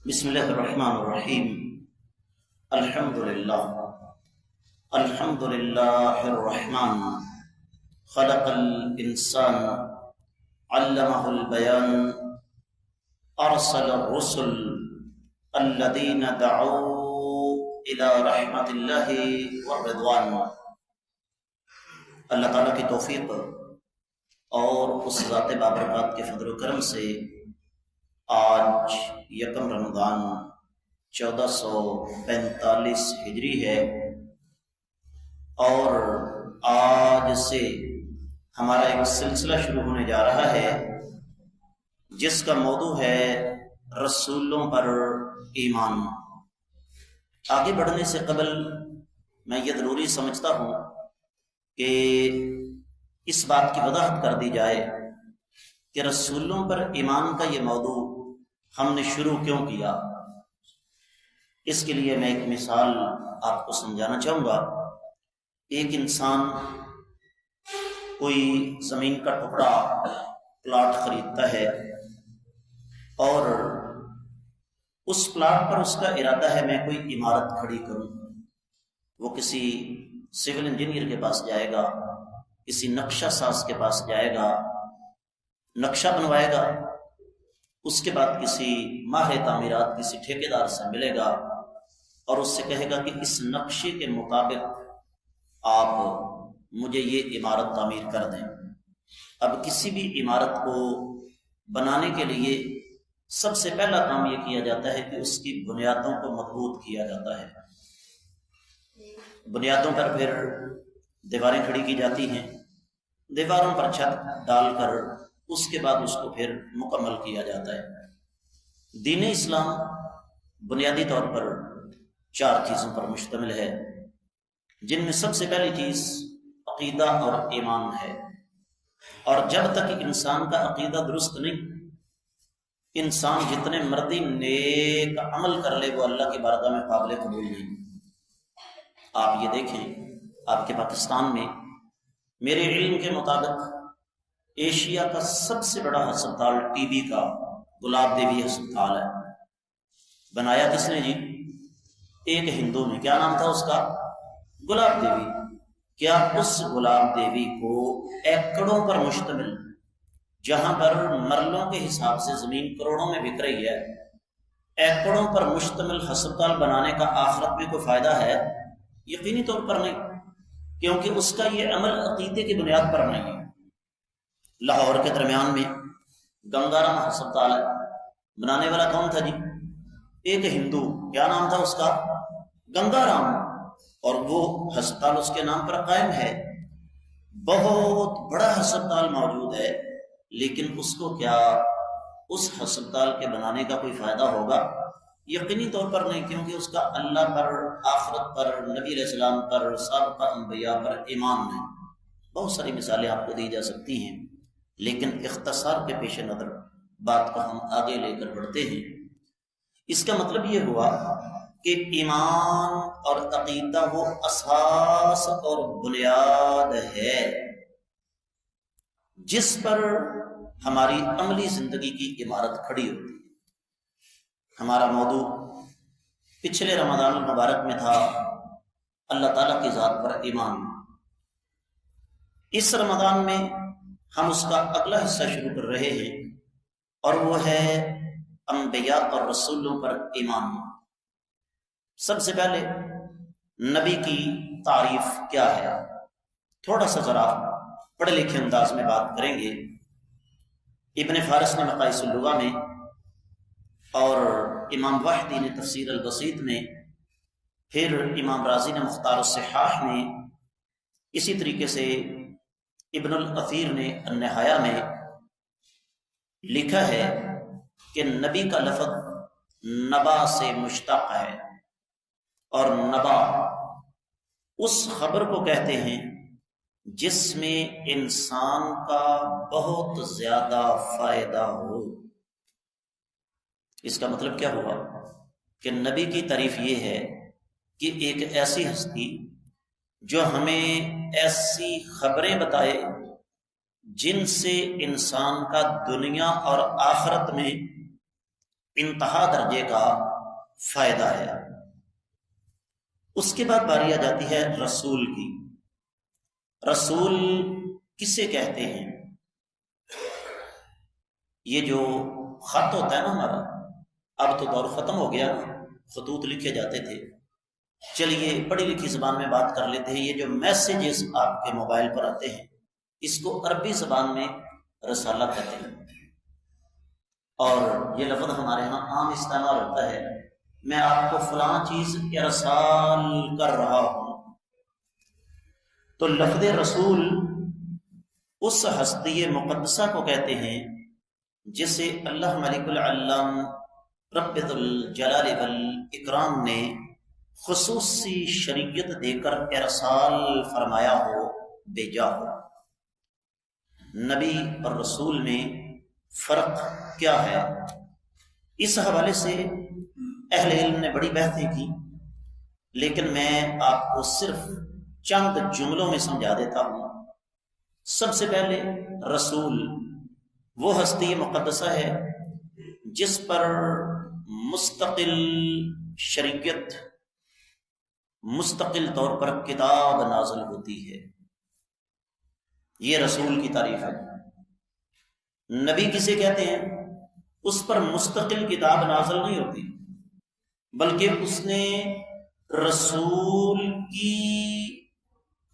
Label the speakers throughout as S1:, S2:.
S1: بسم اللہ الرحمن الرحیم۔ الحمد للہ الرحمن خلق الانسان علمہ البیان ارسل الرسل الذین دعوا الى رحمت اللہ والرضوان۔ اللہ تعالیٰ کی توفیق اور اس ذات بابرکات کے فضل و کرم سے آج یکم رمضان 1445 ہجری ہے، اور آج سے ہمارا ایک سلسلہ شروع ہونے جا رہا ہے جس کا موضوع ہے رسولوں پر ایمان۔ آگے بڑھنے سے قبل میں یہ ضروری سمجھتا ہوں کہ اس بات کی وضاحت کر دی جائے کہ رسولوں پر ایمان کا یہ موضوع ہم نے شروع کیوں کیا۔ اس کے لیے میں ایک مثال آپ کو سمجھانا چاہوں گا۔ ایک انسان کوئی زمین کا ٹکڑا پلاٹ خریدتا ہے اور اس پلاٹ پر اس کا ارادہ ہے میں کوئی عمارت کھڑی کروں۔ وہ کسی سول انجینئر کے پاس جائے گا، کسی نقشہ ساز کے پاس جائے گا، نقشہ بنوائے گا، اس کے بعد کسی ماہر تعمیرات کسی ٹھیکیدار سے ملے گا اور اس سے کہے گا کہ اس نقشے کے مطابق آپ مجھے یہ عمارت تعمیر کر دیں۔ اب کسی بھی عمارت کو بنانے کے لیے سب سے پہلا کام یہ کیا جاتا ہے کہ اس کی بنیادوں کو مضبوط کیا جاتا ہے۔ بنیادوں پر پھر دیواریں کھڑی کی جاتی ہیں، دیواروں پر چھت ڈال کر اس کے بعد اس کو پھر مکمل کیا جاتا ہے۔ دین اسلام بنیادی طور پر 4 چیزوں پر مشتمل ہے، جن میں سب سے پہلی چیز عقیدہ اور ایمان ہے، اور جب تک انسان کا عقیدہ درست نہیں، انسان جتنے مرضی نیک عمل کر لے وہ اللہ کی بارگاہ میں قابل قبول نہیں۔ آپ یہ دیکھیں، آپ کے پاکستان میں میرے علم کے مطابق ایشیا کا سب سے بڑا ہسپتال ٹی بی کا گلاب دیوی ہسپتال ہے۔ بنایا کس نے جی؟ ایک ہندو نے۔ کیا نام تھا اس کا؟ گلاب دیوی۔ کیا اس گلاب دیوی کو ایکڑوں پر مشتمل، جہاں پر مرلوں کے حساب سے زمین کروڑوں میں بک رہی ہے، ایکڑوں پر مشتمل ہسپتال بنانے کا آخرت میں کوئی فائدہ ہے؟ یقینی طور پر نہیں، کیونکہ اس کا یہ عمل عقیدے کی بنیاد پر نہیں ہے۔ لاہور کے درمیان میں گنگا رام ہسپتال ہے، بنانے والا کون تھا جی؟ ایک ہندو۔ کیا نام تھا اس کا؟ گنگا رام، اور وہ ہسپتال اس کے نام پر قائم ہے۔ بہت بڑا ہسپتال موجود ہے، لیکن اس کو کیا اس ہسپتال کے بنانے کا کوئی فائدہ ہوگا؟ یقینی طور پر نہیں، کیونکہ اس کا اللہ پر، آخرت پر، نبی علیہ السلام پر، سابقہ انبیاء پر ایمان نہیں۔ بہت ساری مثالیں آپ کو دی جا سکتی ہیں، لیکن اختصار کے پیش نظر بات کو ہم آگے لے کر بڑھتے ہیں۔ اس کا مطلب یہ ہوا کہ ایمان اور عقیدہ وہ اساس اور بنیاد ہے جس پر ہماری عملی زندگی کی عمارت کھڑی ہوتی ہے۔ ہمارا موضوع پچھلے رمضان المبارک میں تھا اللہ تعالیٰ کی ذات پر ایمان۔ اس رمضان میں ہم اس کا اگلا حصہ شروع کر رہے ہیں، اور وہ ہے انبیاء اور رسولوں پر ایمان۔ سب سے پہلے نبی کی تعریف کیا ہے، تھوڑا سا ذرا پڑھے لکھے انداز میں بات کریں گے۔ ابن فارس نے مقایس اللغہ میں، اور امام وحدی نے تفسیر البسیط میں، پھر امام رازی نے مختار الصحاح میں، اسی طریقے سے ابن الاثیر نے النہایہ میں لکھا ہے کہ نبی کا لفظ نبا سے مشتق ہے، اور نبا اس خبر کو کہتے ہیں جس میں انسان کا بہت زیادہ فائدہ ہو۔ اس کا مطلب کیا ہوا کہ نبی کی تعریف یہ ہے کہ ایک ایسی ہستی جو ہمیں ایسی خبریں بتائے جن سے انسان کا دنیا اور آخرت میں انتہا درجے کا فائدہ ہے۔ اس کے بعد باری آ جاتی ہے رسول کی۔ رسول کسے کہتے ہیں؟ یہ جو خط ہوتا ہے نا ہمارا، اب تو دور ختم ہو گیا، خطوط لکھے جاتے تھے، چلیے پڑھی لکھی زبان میں بات کر لیتے ہیں۔ یہ جو میسیجز آپ کے موبائل پر آتے ہیں اس کو عربی زبان میں رسالہ کہتے ہیں، اور یہ لفظ ہمارے ہاں عام استعمال ہوتا ہے، میں آپ کو فلاں چیز ارسال کر رہا ہوں۔ تو لفظ رسول اس ہستی مقدسہ کو کہتے ہیں جسے اللہ ملک العلام رب ذو الجلال والاکرام نے خصوصی شریعت دے کر ارسال فرمایا ہو، بھیجا ہو۔ نبی اور رسول میں فرق کیا ہے؟ اس حوالے سے اہل علم نے بڑی بحثیں کی، لیکن میں آپ کو صرف چند جملوں میں سمجھا دیتا ہوں۔ سب سے پہلے رسول وہ ہستی مقدسہ ہے جس پر مستقل شریعت، مستقل طور پر کتاب نازل ہوتی ہے، یہ رسول کی تعریف ہے۔ نبی کسے کہتے ہیں؟ اس پر مستقل کتاب نازل نہیں ہوتی، بلکہ اس نے رسول کی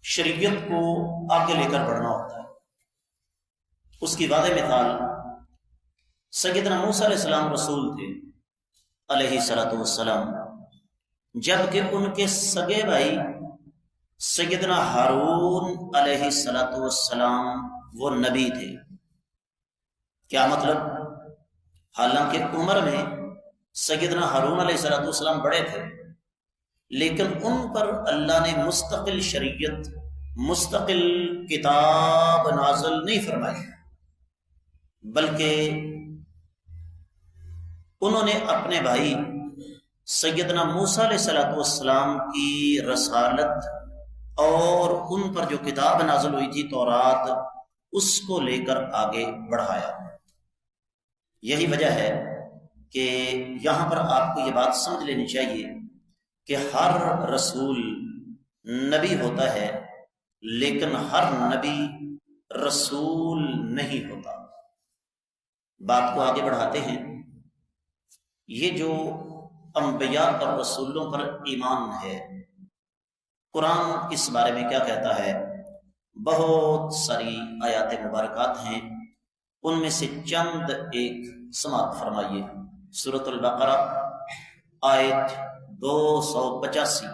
S1: شریعت کو آگے لے کر بڑھنا ہوتا ہے۔ اس کی واضح مثال سیدنا موسیٰ علیہ السلام رسول تھے علیہ السلام، جبکہ ان کے سگے بھائی سیدنا ہارون علیہ السلام وہ نبی تھے۔ کیا مطلب؟ حالانکہ عمر میں سیدنا ہارون علیہ السلام بڑے تھے، لیکن ان پر اللہ نے مستقل شریعت، مستقل کتاب نازل نہیں فرمائی، بلکہ انہوں نے اپنے بھائی سیدنا موسیٰ علیہ السلام کی رسالت اور ان پر جو کتاب نازل ہوئی تھی تورات، اس کو لے کر آگے بڑھایا۔ یہی وجہ ہے کہ یہاں پر آپ کو یہ بات سمجھ لینی چاہیے کہ ہر رسول نبی ہوتا ہے، لیکن ہر نبی رسول نہیں ہوتا۔ بات کو آگے بڑھاتے ہیں۔ یہ جو انبیاء اور رسولوں پر ایمان ہے، قرآن اس بارے میں کیا کہتا ہے؟ بہت ساری آیات مبارکات ہیں، ان میں سے چند ایک سماعت فرمائیے۔ سورۃ البقرہ آیت 285،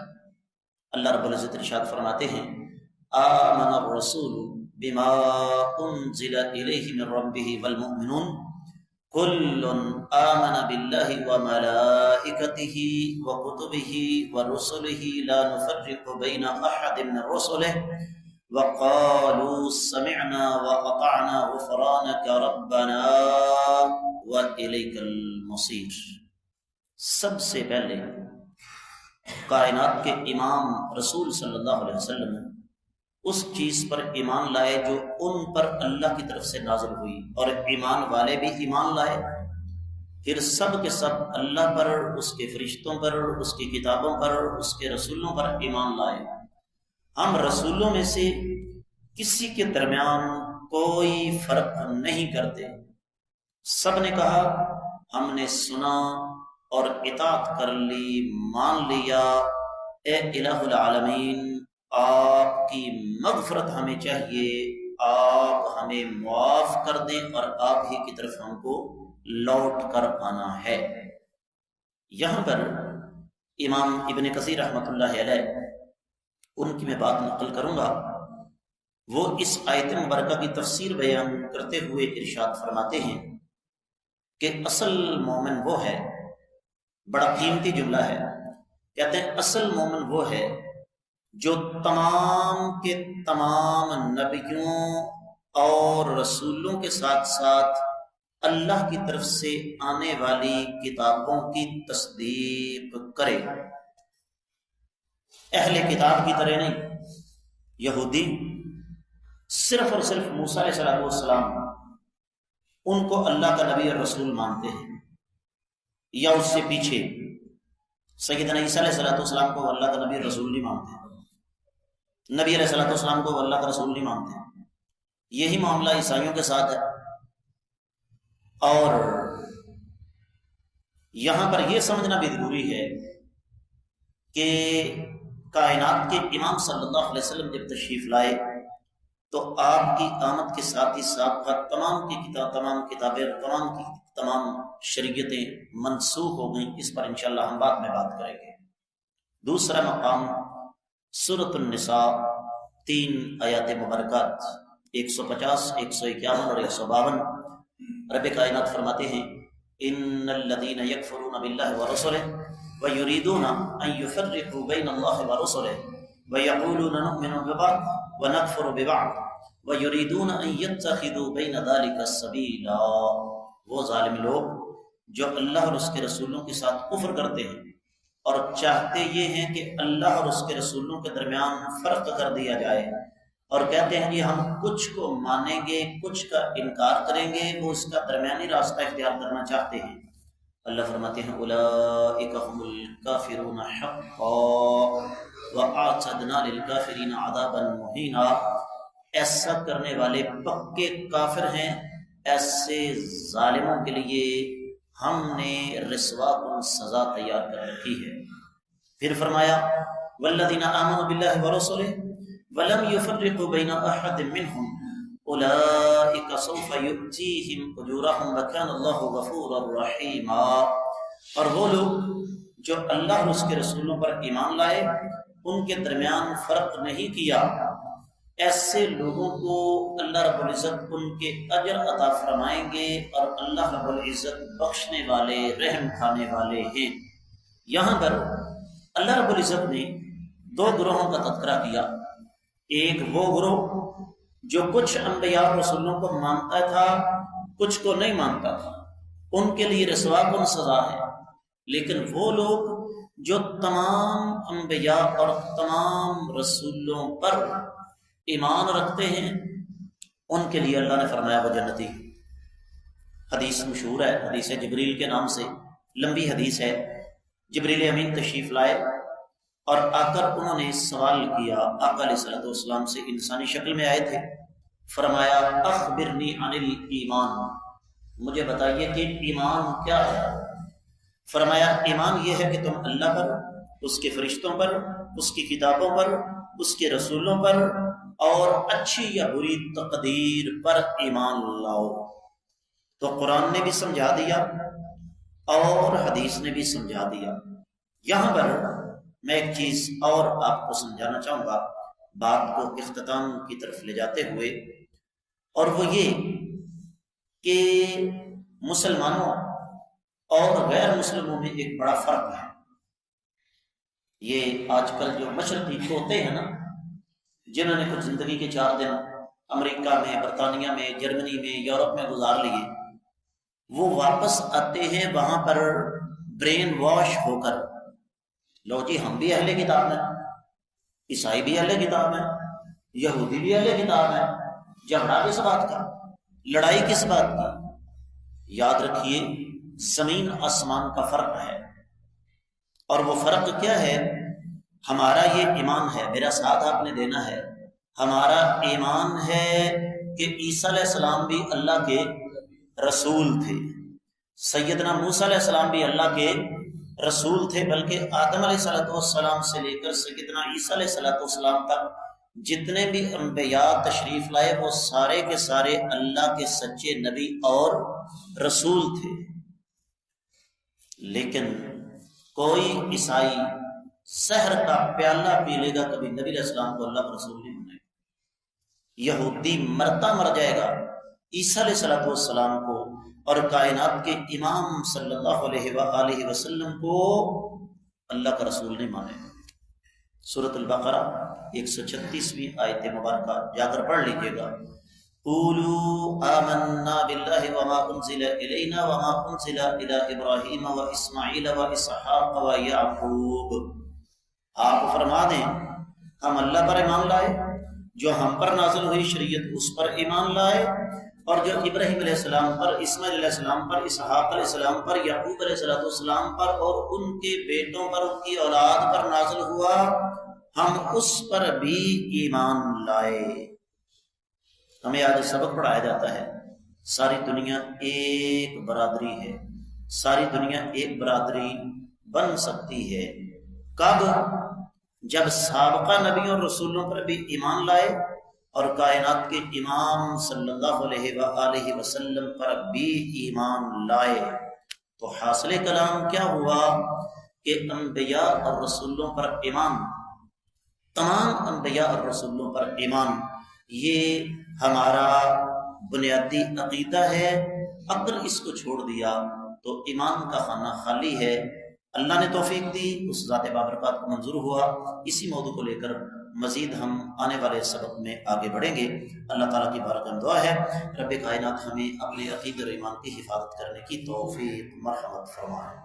S1: اللہ رب العزت ارشاد فرماتے ہیں، آمن الرسول بما انزل الیہ من ربہ والمؤمنون کل آمن باللہ وملائکتہ وکتبہ ورسلہ لا نفرق بین احد من رسلہ وقالوا سمعنا وأطعنا غفرانك ربنا وإليك المصير۔ سب سے پہلے کائنات کے امام رسول صلی اللہ علیہ وسلم اس چیز پر ایمان لائے جو ان پر اللہ کی طرف سے نازل ہوئی، اور ایمان والے بھی ایمان لائے، پھر سب کے سب اللہ پر، اس کے فرشتوں پر، اس کی کتابوں پر، اس کے رسولوں پر ایمان لائے۔ ہم رسولوں میں سے کسی کے درمیان کوئی فرق نہیں کرتے، سب نے کہا ہم نے سنا اور اطاعت کر لی، مان لیا۔ اے الہ العالمین، آپ کی مغفرت ہمیں چاہیے، آپ ہمیں معاف کر دیں اور آپ ہی کی طرف ہم کو لوٹ کر آنا ہے۔ یہاں پر امام ابن کثیر رحمۃ اللہ علیہ، ان کی میں بات نقل کروں گا، وہ اس آیت مبارکہ کی تفسیر بیان کرتے ہوئے ارشاد فرماتے ہیں کہ اصل مومن وہ ہے، بڑا قیمتی جملہ ہے، کہتے ہیں اصل مومن وہ ہے جو تمام کے تمام نبیوں اور رسولوں کے ساتھ ساتھ اللہ کی طرف سے آنے والی کتابوں کی تصدیق کرے۔ اہل کتاب کی طرح نہیں، یہودی صرف اور صرف موسیٰ علیہ السلام ان کو اللہ کا نبی اور رسول مانتے ہیں، یا اس سے پیچھے سیدنا عیسیٰ علیہ السلام کو اللہ کا نبی رسول نہیں مانتے، نبی علیہ السلام کو اللہ کا رسول نہیں مانتے. یہی معاملہ عیسائیوں کے ساتھ ہے. اور یہاں پر یہ سمجھنا بھی ضروری ہے کہ کائنات کے امام صلی اللہ علیہ وسلم جب تشریف لائے تو آپ کی آمد کے ساتھ ہی سابقہ تمام کتابیں تمام شریعتیں منسوخ ہو گئیں. اس پر انشاءاللہ ہم بعد میں بات کریں گے. دوسرا مقام سورۃ النساء 3 آیات مبارکات 150، 151 اور 152. رب کائنات فرماتے ہیں ان الذين يكفرون بالله ورسله ويريدون ان يفرقوا بين الله ورسله ويقولون نؤمن ببعض ونكفر ببعض ويريدون ان يتخذوا بين ذلك سبيلا. وہ ظالم لوگ جو اللہ اور اس کے رسولوں کے ساتھ کفر کرتے ہیں اور چاہتے یہ ہیں کہ اللہ اور اس کے رسولوں کے درمیان فرق کر دیا جائے، اور کہتے ہیں کہ ہم کچھ کو مانیں گے کچھ کا انکار کریں گے، وہ اس کا درمیانی راستہ اختیار کرنا چاہتے ہیں. اللہ فرماتے ہیں اولئک هم الکافرون حقا واعتدنا للکافرین عذابا مہینا. ایسا کرنے والے پکے کافر ہیں، ایسے ظالموں کے لیے ہم نے رسوا کن سزا تیار کر رکھی ہے. پھر فرمایا والذین آمنوا باللہ ورسلہ ولم يفرقوا بین احد منہم اولئک سوف یؤتیہم اجورہم وکان اللہ غفورا رحیما. اور وہ لوگ جو اللہ اور اس کے رسولوں پر ایمان لائے ان کے درمیان فرق نہیں کیا، ایسے لوگوں کو اللہ رب العزت ان کے اجر عطا فرمائیں گے، اور اللہ رب العزت بخشنے والے رحم کھانے والے ہیں. یہاں پر اللہ رب العزت نے 2 گروہوں کا تذکرہ کیا. ایک وہ گروہ جو کچھ انبیاء اور رسولوں کو مانتا تھا کچھ کو نہیں مانتا تھا، ان کے لیے رسوا کن سزا ہے. لیکن وہ لوگ جو تمام انبیاء اور تمام رسولوں پر ایمان رکھتے ہیں ان کے لیے اللہ نے فرمایا وہ جنتی. حدیث مشہور ہے، حدیث جبریل کے نام سے، لمبی حدیث ہے. جبریل امین تشریف لائے اور آ کر انہوں نے سوال کیا آقا علیہ الصلوۃ والسلام سے، انسانی شکل میں آئے تھے. فرمایا اخبرنی عن الایمان، مجھے بتائیے کہ ایمان کیا ہے. فرمایا ایمان یہ ہے کہ تم اللہ پر، اس کے فرشتوں پر، اس کی کتابوں پر، اس کے رسولوں پر اور اچھی یا بری تقدیر پر ایمان لاؤ. تو قرآن نے بھی سمجھا دیا اور حدیث نے بھی سمجھا دیا. یہاں پر میں ایک چیز اور آپ کو سمجھانا چاہوں گا بات کو اختتام کی طرف لے جاتے ہوئے، اور وہ یہ کہ مسلمانوں اور غیر مسلموں میں ایک بڑا فرق ہے. یہ آج کل جو مشرقی طوطے ہیں نا، جنہوں نے کچھ زندگی کے 4 دن امریکہ میں، برطانیہ میں، جرمنی میں، یورپ میں گزار لیے، وہ واپس آتے ہیں وہاں پر برین واش ہو کر. لو جی ہم بھی اہل کتاب ہیں، عیسائی بھی اہل کتاب ہیں، یہودی بھی اہل کتاب ہیں. جھگڑا کس بات کا، لڑائی کس بات کی؟ یاد رکھیے زمین آسمان کا فرق ہے. اور وہ فرق کیا ہے؟ ہمارا یہ ایمان ہے، میرا ساتھ آپ نے دینا ہے، ہمارا ایمان ہے کہ عیسیٰ علیہ السلام بھی اللہ کے رسول تھے، سیدنا موسیٰ علیہ السلام بھی اللہ کے رسول تھے، بلکہ آدم علیہ السلام سے لے کر سیدنا عیسیٰ علیہ السلام تک جتنے بھی انبیاء تشریف لائے وہ سارے کے سارے اللہ کے سچے نبی اور رسول تھے. لیکن کوئی عیسائی سحر کا پیالہ پی لے گا کبھی نبی علیہ السلام کو اللہ کا رسول نہیں مانے گا. یہودی مرتا مر جائے گا عیسیٰ علیہ السلام کو اور کائنات کے امام صلی اللہ علیہ وآلہ وسلم کو اللہ کا رسول نہیں مانے گا. سورۃ البقرہ 136ویں آیت مبارکہ جا کر پڑھ لیجیے گا. قولوا آمنا باللہ وما انزل الینا وما انزل الی ابراہیم و اسماعیل و اسحاق و یعقوب. آپ فرما دیں ہم اللہ پر ایمان لائے، جو ہم پر نازل ہوئی شریعت اس پر ایمان لائے، اور جو ابراہیم علیہ السلام پر، اسماعیل علیہ السلام پر، اسحاق علیہ السلام پر، یعقوب علیہ السلام پر اور ان کے بیٹوں پر، ان کی اولاد پر نازل ہوا، ہم اس پر بھی ایمان لائے۔ ہمیں آج سبق پڑھایا جاتا ہے ساری دنیا ایک برادری ہے، ساری دنیا ایک برادری بن سکتی ہے کب؟ جب سابقہ نبیوں اور رسولوں پر بھی ایمان لائے اور کائنات کے امام صلی اللہ علیہ وآلہ وسلم پر بھی ایمان لائے۔ تو حاصل کلام کیا ہوا کہ انبیاء اور رسولوں پر ایمان، تمام انبیاء اور رسولوں پر ایمان، یہ ہمارا بنیادی عقیدہ ہے۔ اگر اس کو چھوڑ دیا تو ایمان کا خانہ خالی ہے۔ اللہ نے توفیق دی، اس ذات بابرکات کو منظور ہوا۔ اسی موضوع کو لے کر مزید ہم آنے والے سبق میں آگے بڑھیں گے۔ اللہ تعالیٰ کی بارگاہ میں دعا ہے رب کائنات ہمیں اپنے عقیدے اور ایمان کی حفاظت کرنے کی توفیق مرحمت فرمائے۔